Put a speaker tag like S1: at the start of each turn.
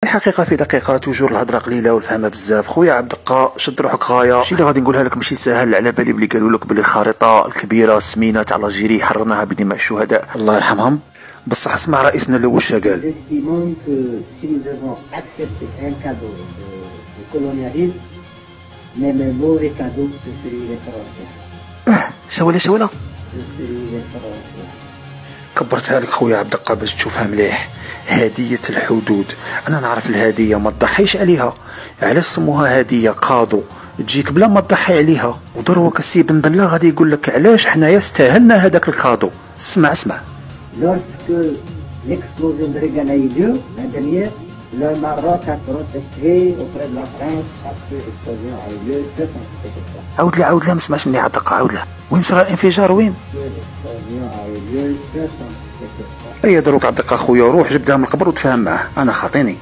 S1: الحقيقه في دقيقه توجور الهضره قليله والفهمه بزاف. خويا عبد الدقه شد روحك غايه، الشيء اللي غادي نقولها لك ماشي ساهل، على بالي بلي قالوا لك بلي الخريطه الكبيره السمينه تاع لاجيري حررناها بدماء الشهداء الله يرحمهم. بصح اسمع رئيسنا الاول واش قال. شوله كبرتها لك خويا عبد الدقه باش تشوفها مليح. هدية الحدود، انا نعرف الهدية ما تضحيش عليها، علاش سموها هدية كادو تجيك بلا ما تضحي عليها. ودروك السي بن بلا غادي يقول لك علاش حنايا استاهلنا هذاك الكادو. اسمع Le Maroc a protesté auprès de la France parce que l'explosion a eu lieu 277. عاود لا ما سمعش مني عبد الدقه، عاود لا. وين صرا الانفجار وين؟ اي دروك عبد الدقه خويا روح جبدها من القبر وتفاهم معاه، انا خاطيني.